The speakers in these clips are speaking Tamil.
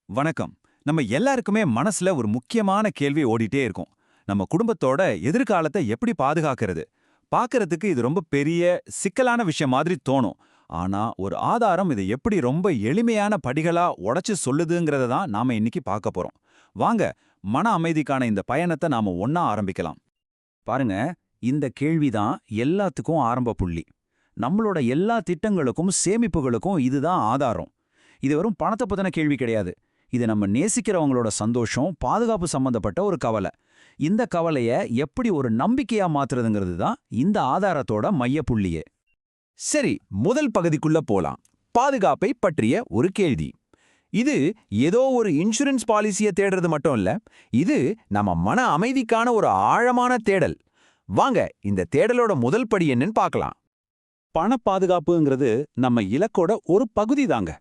வணக்கம். நம்ம எல்லாருக்குமே மனசுல ஒரு முக்கியமான கேள்வி ஓடிட்டே இருக்கும். நம்ம குடும்பத்தோட எதிர்காலத்தை எப்படி பாதுகாக்கிறது? பார்க்கறதுக்கு இது ரொம்ப பெரிய, சிக்கலான விஷயம் மாதிரி தோணும். ஆனா, ஒரு ஆதாரம் இதை எப்படி ரொம்ப எளிமையான படிகளா உடைச்சு சொல்லுதுங்கிறத தான் நாம இன்னைக்கு பார்க்க போறோம். வாங்க, மன அமைதிக்கான இந்த பயணத்தை நாம ஒண்ணா ஆரம்பிக்கலாம். பாருங்க, இந்த கேள்விதான் எல்லாத்துக்கும் ஆரம்ப புள்ளி. நம்மளோட எல்லா திட்டங்களுக்கும் சேமிப்புகளுக்கும் இதுதான் ஆதாரம். இது வெறும் பணத்தை பத்தின கேள்வி கிடையாது. இது நம்ம நேசிக்கிறவங்களோட சந்தோஷம், பாதுகாப்பு சம்பந்தப்பட்ட ஒரு கவலை. இந்த கவலைய எப்படி ஒரு நம்பிக்கையா மாத்துறதுங்கிறது தான் இந்த ஆதாரத்தோட மையப்புள்ளியே. சரி, முதல் பகுதிக்குள்ள போலாம். பாதுகாப்பை பற்றிய ஒரு கேள்வி. இது ஏதோ ஒரு இன்சூரன்ஸ் பாலிசியை தேடுறது மட்டும் இல்ல, இது நம்ம மன அமைதிக்கான ஒரு ஆழமான தேடல். வாங்க, இந்த தேடலோட முதல் படி என்னன்னு பார்க்கலாம். பண பாதுகாப்புங்கிறது நம்ம இலக்கோட ஒரு பகுதி தாங்க.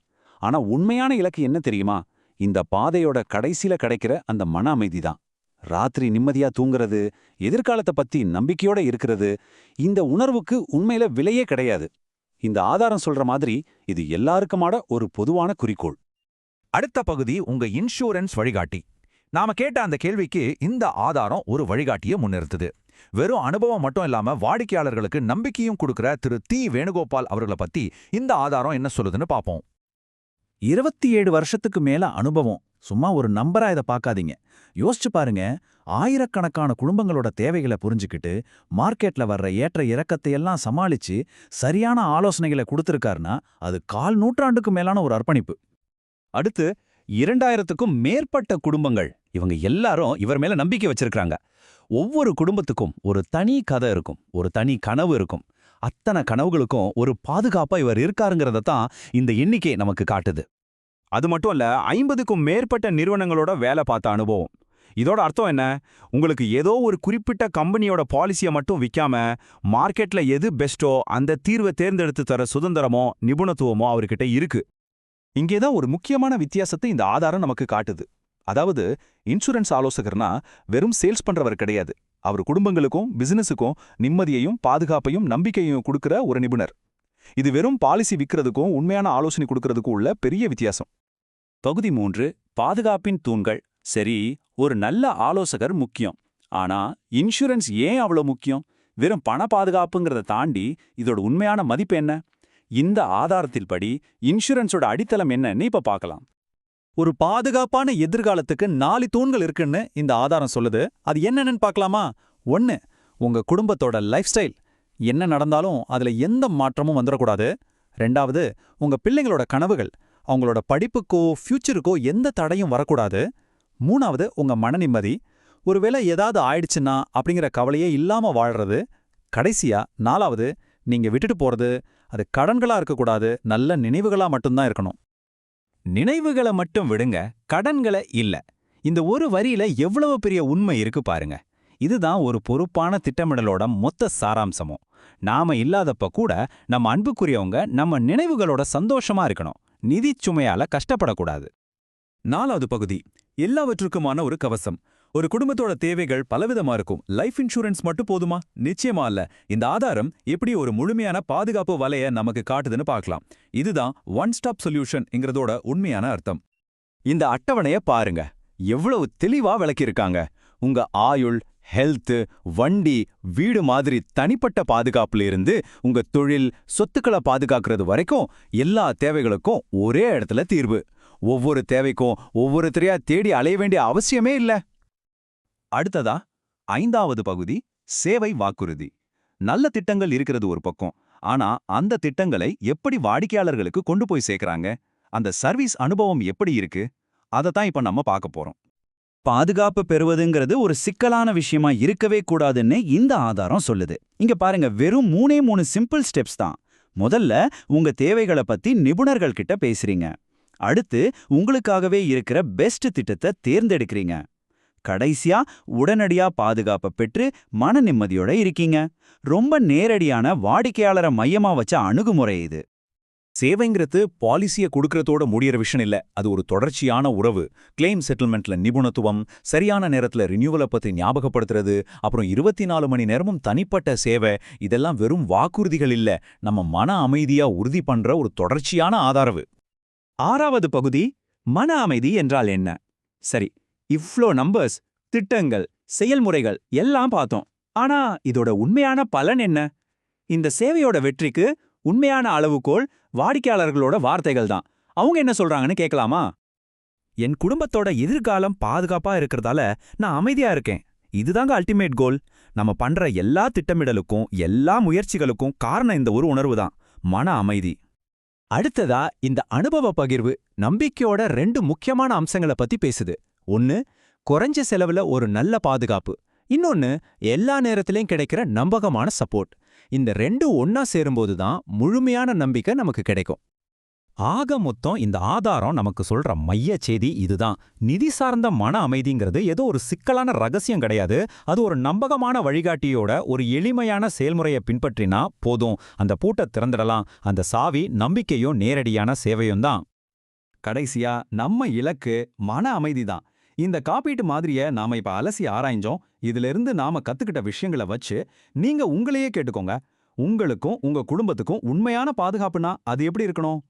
ஆனா உண்மையான இலக்கு என்ன தெரியுமா? இந்த பாதையோட கடைசியில கிடைக்கிற அந்த மன அமைதி தான். ராத்திரி நிம்மதியா தூங்குறது, எதிர்காலத்தை பத்தி நம்பிக்கையோட இருக்கிறது, இந்த உணர்வுக்கு உண்மையில விலையே கிடையாது. இந்த ஆதாரம் சொல்ற மாதிரி இது எல்லாருக்குமான ஒரு பொதுவான குறிக்கோள். அடுத்த பகுதி உங்க இன்சூரன்ஸ் வழிகாட்டி. நாம கேட்ட அந்த கேள்விக்கு இந்த ஆதாரம் ஒரு வழிகாட்டியை முன்னிறுத்துது. வெறும் அனுபவம் மட்டும் இல்லாம வாடிக்கையாளர்களுக்கு நம்பிக்கையும் கொடுக்கிற திரு தி வேணுகோபால் அவர்களை பத்தி இந்த ஆதாரம் என்ன சொல்லுதுன்னு பாப்போம். 27 வருஷத்துக்கு மேல அனுபவம். சும்மா ஒரு நம்பரா இதை பார்க்காதீங்க. யோசிச்சு பாருங்க, ஆயிரக்கணக்கான குடும்பங்களோட தேவைகளை புரிஞ்சுக்கிட்டு மார்க்கெட்ல வர்ற ஏற்ற இறக்கத்தையெல்லாம் சமாளிச்சு சரியான ஆலோசனைகளை கொடுத்திருக்காருன்னா அது 1/4 நூற்றாண்டுக்கு மேலான ஒரு அர்ப்பணிப்பு. அடுத்து 2000க்கும் மேற்பட்ட குடும்பங்கள், இவங்க எல்லாரும் இவர் மேல நம்பிக்கை வச்சிருக்காங்க. ஒவ்வொரு குடும்பத்துக்கும் ஒரு தனி கதை இருக்கும், ஒரு தனி கனவு இருக்கும். அத்தனை கனவுகளுக்கும் ஒரு பாதுகாப்பா இவர் இருக்காருங்கிறத தான் இந்த எண்ணிக்கை நமக்கு காட்டுது. அது மட்டும் இல்ல, 50க்கும் மேற்பட்ட நிறுவனங்களோட வேலை பார்த்த அனுபவம். இதோட அர்த்தம் என்ன? உங்களுக்கு ஏதோ ஒரு குறிப்பிட்ட கம்பெனியோட பாலிசியை மட்டும் விற்காம மார்க்கெட்ல எது பெஸ்டோ அந்த தீர்வை தேர்ந்தெடுத்து தர சுதந்திரமோ நிபுணத்துவமோ அவர்கிட்ட இருக்கு. இங்கேதான் ஒரு முக்கியமான வித்தியாசத்தை இந்த ஆதாரம் நமக்கு காட்டுது. அதாவது, இன்சூரன்ஸ் ஆலோசகர்னா வெறும் சேல்ஸ் பண்றவர் கிடையாது. அவர் குடும்பங்களுக்கும் பிசினஸுக்கும் நிம்மதியையும் பாதுகாப்பையும் நம்பிக்கையையும் கொடுக்கிற ஒரு நிபுணர். இது வெறும் பாலிசி விற்கிறதுக்கும் உண்மையான ஆலோசனை கொடுக்கறதுக்கும் உள்ள பெரிய வித்தியாசம். பகுதி 3, பாதுகாப்பின் தூண்கள். சரி, ஒரு நல்ல ஆலோசகர் முக்கியம். ஆனா இன்சூரன்ஸ் ஏன் அவ்வளோ முக்கியம்? வெறும் பண பாதுகாப்புங்கிறத தாண்டி இதோட உண்மையான மதிப்பு என்ன? இந்த ஆதாரத்தில் படி இன்சூரன்ஸோட அடித்தளம் என்னன்னு இப்ப பார்க்கலாம். ஒரு பாதுகாப்பான எதிர்காலத்துக்கு 4 தூண்கள் இருக்குன்னு இந்த ஆதாரம் சொல்லுது. அது என்னன்னு பார்க்கலாமா? 1, உங்க குடும்பத்தோட லைஃப் ஸ்டைல். என்ன நடந்தாலும் அதுல எந்த மாற்றமும் வந்துடக்கூடாது. 2வது, உங்க பிள்ளைங்களோட கனவுகள். அவங்களோட படிப்புக்கோ ஃபியூச்சருக்கோ எந்த தடையும் வரக்கூடாது. 3வது, உங்க மன நிம்மதி. ஒருவேளை ஏதாவது ஆயிடுச்சுன்னா அப்படிங்கிற கவலையே இல்லாம வாழ்றது. கடைசியா 4வது, நீங்க விட்டுட்டு போறது அது கடன்களா இருக்கக்கூடாது, நல்ல நினைவுகளா மட்டும்தான் இருக்கணும். நினைவுகளை மட்டும் விடுங்க, கடன்களை இல்ல. இந்த ஒரு வரியில எவ்வளவு பெரிய உண்மை இருக்கு பாருங்க. இதுதான் ஒரு பொறுப்பான திட்டமிடலோட மொத்த சாராம்சமும். நாம இல்லாதப்ப கூட நம்ம அன்புக்குரியவங்க நம்ம நினைவுகளோட சந்தோஷமா இருக்கணும், நிதி சுமையால கஷ்டப்படக்கூடாது. 4வது பகுதி, எல்லாவற்றுக்குமான ஒரு கவசம். ஒரு குடும்பத்தோட தேவைகள் பலவிதமா இருக்கும். லைஃப் இன்சூரன்ஸ் மட்டும் போதுமா? நிச்சயமா இல்ல. இந்த ஆதாரம் எப்படி ஒரு முழுமையான பாதுகாப்பு வலைய நமக்கு காட்டுதுன்னு பார்க்கலாம். இதுதான் ஒன் ஸ்டாப் சொல்யூஷன்ங்கிறதோட உண்மையான அர்த்தம். இந்த அட்டவணைய பாருங்க, எவ்வளவு தெளிவா விளக்கியிருக்காங்க. உங்க ஆயுள், ஹெல்த், வண்டி, வீடு மாதிரி தனிப்பட்ட பாதுகாப்புல இருந்து உங்க தொழில், சொத்துக்களை பாதுகாக்கிறது வரைக்கும் எல்லா தேவைகளுக்கும் ஒரே இடத்துல தீர்வு. ஒவ்வொரு தேவைக்கும் ஒவ்வொருத்தரையா தேடி அலைய வேண்டிய அவசியமே இல்ல. அடுத்ததா 5வது பகுதி, சேவை வாக்குறுதி. நல்ல திட்டங்கள் இருக்கிறது ஒரு பக்கம். ஆனா அந்த திட்டங்களை எப்படி வாடிக்கையாளர்களுக்கு கொண்டு போய் சேர்க்கறாங்க? அந்த சர்வீஸ் அனுபவம் எப்படி இருக்கு? அதத்தான் இப்ப நம்ம பார்க்க போறோம். பாதுகாப்பு பெறுவதுங்கிறது ஒரு சிக்கலான விஷயமா இருக்கவே கூடாதுன்னு இந்த ஆதாரம் சொல்லுது. இங்க பாருங்க, வெறும் 3 சிம்பிள் ஸ்டெப்ஸ் தான். முதல்ல, உங்க தேவைகளை பத்தி நிபுணர்கள் கிட்ட பேசுறீங்க. அடுத்து, உங்களுக்காகவே இருக்கிற பெஸ்ட் திட்டத்தை தேர்ந்தெடுக்கிறீங்க. கடைசியா, உடனடியா பாதுகாப்பை பெற்று மன நிம்மதியோட இருக்கீங்க. ரொம்ப நேரடியான வாடிக்கையாளரை மையமா வச்ச அணுகுமுறை இது. சேவைங்கிறது பாலிசியை கொடுக்கறதோட முடியற விஷயம் இல்ல. அது ஒரு தொடர்ச்சியான உறவு. கிளைம் செட்டில்மெண்ட்ல நிபுணத்துவம், சரியான நேரத்துல ரினியூவலை பத்தி ஞாபகப்படுத்துறது, அப்புறம் 24 மணி நேரமும் தனிப்பட்ட சேவை, இதெல்லாம் வெறும் வாக்குறுதிகள் இல்ல, நம்ம மன அமைதியா உறுதி பண்ற ஒரு தொடர்ச்சியான ஆதரவு. 6வது பகுதி, மன அமைதி என்றால் என்ன? சரி, இவ்ளோ நம்பர்ஸ், திட்டங்கள், செயல்முறைகள் எல்லாம் பார்த்தோம். ஆனா இதோட உண்மையான பலன் என்ன? இந்த சேவையோட வெற்றிக்கு உண்மையான அளவுகோல் வாடிக்கையாளர்களோட வார்த்தைகள் தான். அவங்க என்ன சொல்றாங்கன்னு கேட்கலாமா? என் குடும்பத்தோட எதிர்காலம் பாதுகாப்பா இருக்கிறதால நான் அமைதியா இருக்கேன். இதுதாங்க அல்டிமேட் கோல். நம்ம பண்ற எல்லா திட்டமிடலுக்கும் எல்லா முயற்சிகளுக்கும் காரணம் இந்த ஒரு உணர்வு தான், மன அமைதி. அடுத்ததா இந்த அனுபவ பகிர்வு நம்பிக்கையோட 2 முக்கியமான அம்சங்களை பத்தி பேசுது. ஒன்னு, குறைஞ்ச செலவுல ஒரு நல்ல பாதுகாப்பு. இன்னொன்னு, எல்லா நேரத்திலையும் கிடைக்கிற நம்பகமான சப்போர்ட். இந்த 2 ஒன்னா சேரும்போது தான் முழுமையான நம்பிக்கை நமக்கு கிடைக்கும். ஆக மொத்தம் இந்த ஆதாரம் நமக்கு சொல்ற மைய செய்தி இதுதான். நிதி சார்ந்த மன அமைதிங்கிறது ஏதோ ஒரு சிக்கலான ரகசியம் கிடையாது. அது ஒரு நம்பகமான வழிகாட்டியோட ஒரு எளிமையான செயல்முறையை பின்பற்றினா போதும். அந்த பூட்டை திறந்துடலாம். அந்த சாவி நம்பிக்கையும் நேரடியான சேவையும் தான். கடைசியா நம்ம இலக்கு மன அமைதி தான். இந்த காப்பீட்டு மாதிரியை நாம இப்ப அலசி ஆராய்ஞ்சோம். இதிலிருந்து நாம கத்துக்கிட்ட விஷயங்களை வச்சு நீங்க உங்களையே கேட்டுக்கோங்க. உங்களுக்கும் உங்க குடும்பத்துக்கும் உண்மையான பாதுகாப்புனா அது எப்படி இருக்கணும்?